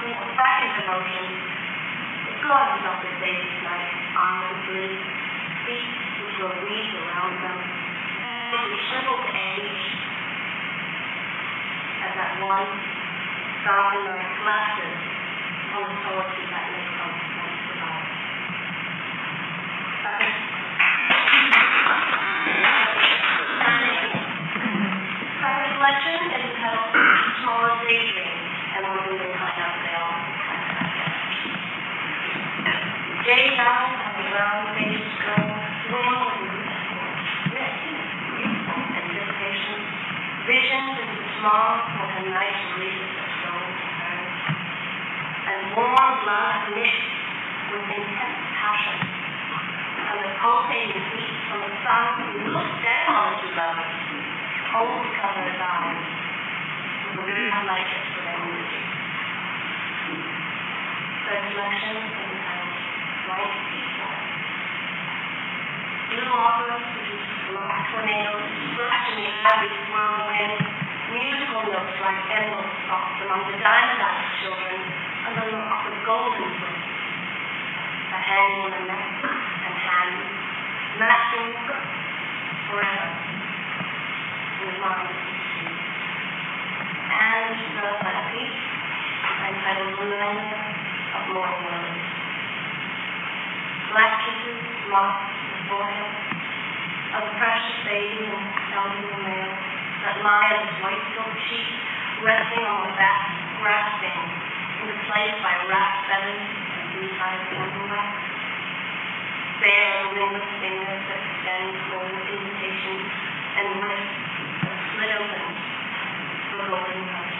when we're back into motion, it gauses up the babies like honestly, feet which will weave around them, and we shrivel to age as that one sky like collapses on the solitude that makes us once survive. That reflection is entitled Smallest Daydream, and one of them is high up there. Day down on the brown faces go, warm and youthful anticipation, visions into small with a nice release of soul to her, and warm blood mixed with intense passion, and the pulsating heat from the sun who looks down on the two lovers, hold to cover his eyes, with a real likeness for their music. The reflection is entitled Light Peaceful. Blue opera produces black tornadoes, splashing the ivory whirlwind, musical notes like endless thoughts among the diamond-eyed children, and the look of the golden twin, the hanging on the neck and hands, lasting forever in the mind of each street. And the piece entitled Reminder of Morning Rose. Black kisses mark the forehead of the precious baby and elderly male that lie on his white silk sheet, resting on the back, grasping into place by wrapped feathers and blue-eyed candlelight. Bare limbless fingers that extend cold invitations and wrists that slit open for golden roses.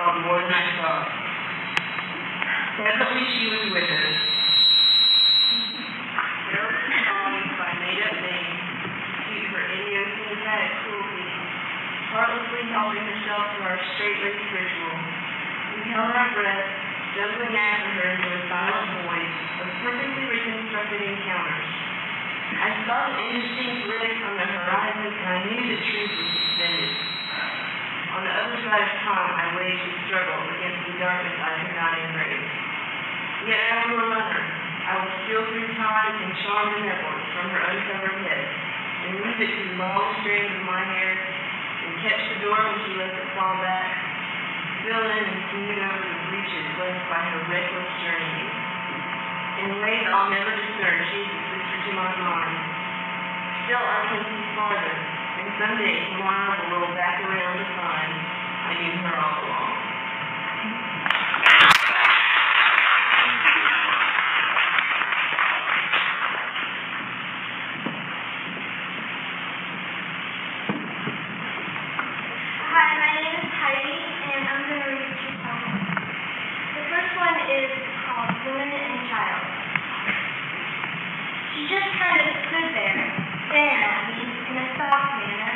More than I thought. Presently she was with us. Carol calling by made-up names due to her idiosyncratic cruelty, heartlessly helping herself to our straight-laced ritual. We held our breath, juggling after her into a silent voice of perfectly reconstructed encounters. I saw the indistinct light on the horizon, and I knew the truth was suspended. On the other side of time, I waged a struggle against the darkness I could not embrace. Yet as a runner, I would steal through time and charm the networks from her uncovered head, and weave it through long strands of my hair, and catch the door when she lets it fall back, fill in and smooth over the breaches left by her reckless journeying. In ways I'll never discern, she's the sister to my mind. Still, I can see farther. And someday, tomorrow will roll back around to find I knew her all along. Hi, my name is Heidi, and I'm going to read 2 poems. The first one is called Woman and Child. She just kind of stood there, staring at me in a soft manner,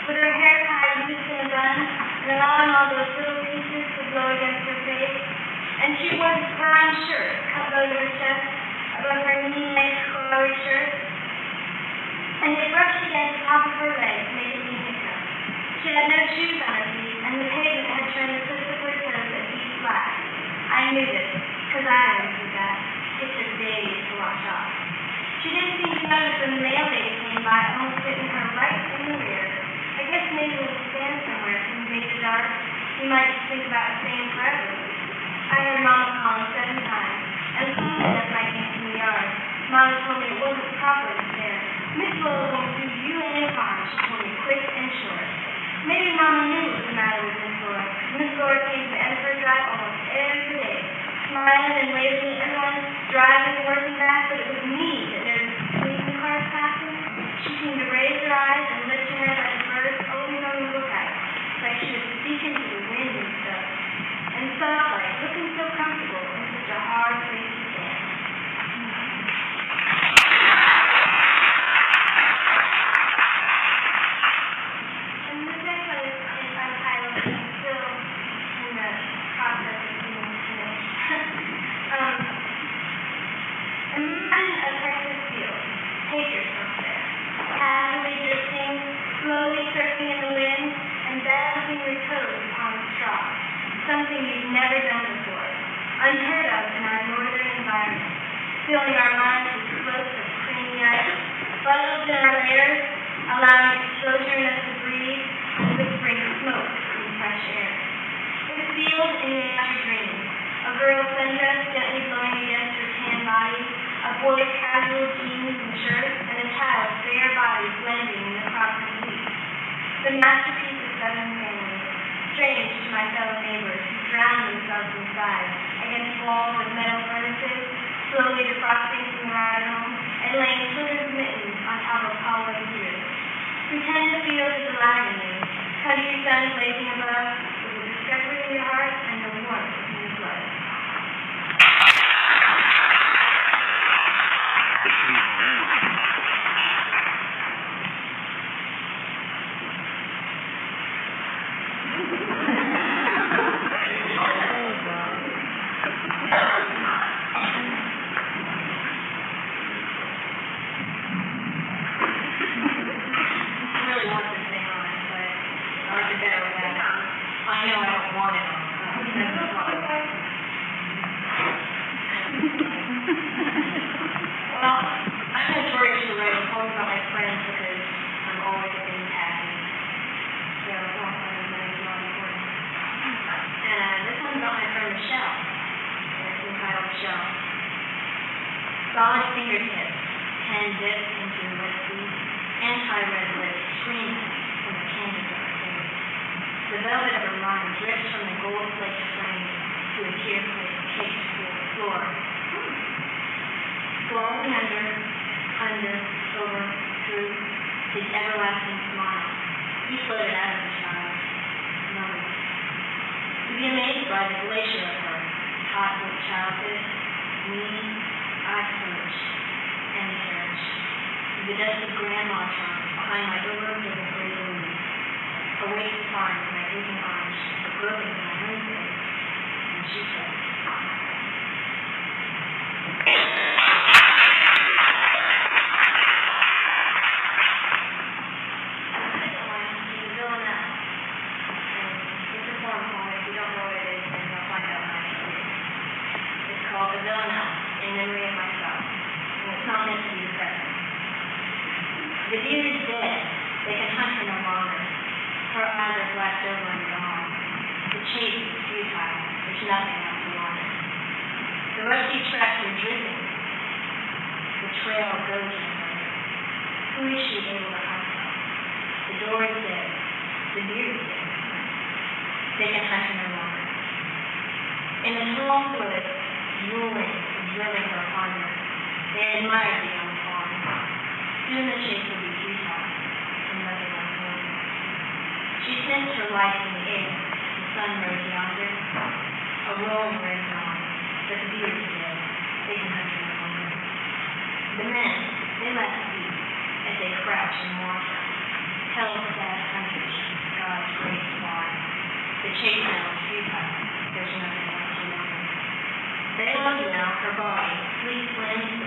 with her hair tied loose in a bun, and allowing all those little pieces to blow against her face. And she wore this brown shirt cut low to her chest, above her knee-length flowery shirt, and it brushed against the top of her legs, making me hiccup. She had no shoes on her feet, and the pavement had turned the tips of her toes a deep black. I knew this, because I always did that. It took days to wash off. She didn't seem to notice when the mail lady came by, almost hitting her right in the rear. I guess maybe we'll stand somewhere to invade the dark. We might just think about staying forever. I heard Mama calling 7 times, and as soon as I came from the yard, Mama told me it wasn't proper to stare. Miss Lola won't do you any harm, she told me quick and short. Maybe Mama knew what was the matter with Miss Laura. Miss Laura came to the end of her drive almost every day, smiling and waving at everyone, driving to work and back, but it was me that noticed between the cars passing. She seemed to raise her eyes and lift her head like a bird always on the lookout, like she was speaking to the wind and stuff. filling our minds with floats of creamy ice, bundled in our layers, allowing exposure in us to breathe, and whispering smoke in fresh air. It feels in the after dream. A girl's sundress gently blowing against her tan body, a boy's casual jeans and shirt, and a child's bare body blending in the frosty heat. The masterpiece of Southern families, strange to my fellow neighbors who drown themselves inside, against walls of metal furnaces, slowly defrosting from the ride home, and laying children's mittens on top of hallway heaters. Pretend the field is alive in you. Hug your sun blazing above, with the discovery in your heart and the warmth in your blood. Solid fingertips, pen dipped into whiskey, anti-red lips screaming from the canvas of her face. The velvet of her mind drips from the gold-flaked frame to a tear-caked floor. Flowing under, over, through his everlasting smile. He floated out of the child, knowing. To be amazed by the glacier of her, hot with childhood, me, I search and search. The dusty grandma trunk behind my orbs of the gray leaves. Awake to find my aching arms are groping in my own face. And she said, Villanelle. And it's a form poem. If you don't know what it is, then you'll find out when I tell you. It's called The Villanelle, in memory of myself, and it's not meant to be depressing. The deer is dead. They can hunt her no longer. Her eyes are blacked over and gone. The chase is futile. There's nothing else to wander. The rusty tracks are dripping. The trail goes nowhere. Who is she able to hunt from? The door is dead. The deer is dead. They can hunt her no longer. In the tall woods, drooling, observing her ponder, they admired the young fawn. Soon the chase will be futile, and nothing else will. She sensed her life in the air. The sun rose yonder. A roll ran on, but the deer is dead. They can hunt her no longer. The men, they laugh deep as they crouch and watch her. Tell the sad hunters, God's great swan. The chase now is futile. There's nothing else to learn. They love now her body, sleek, limbs,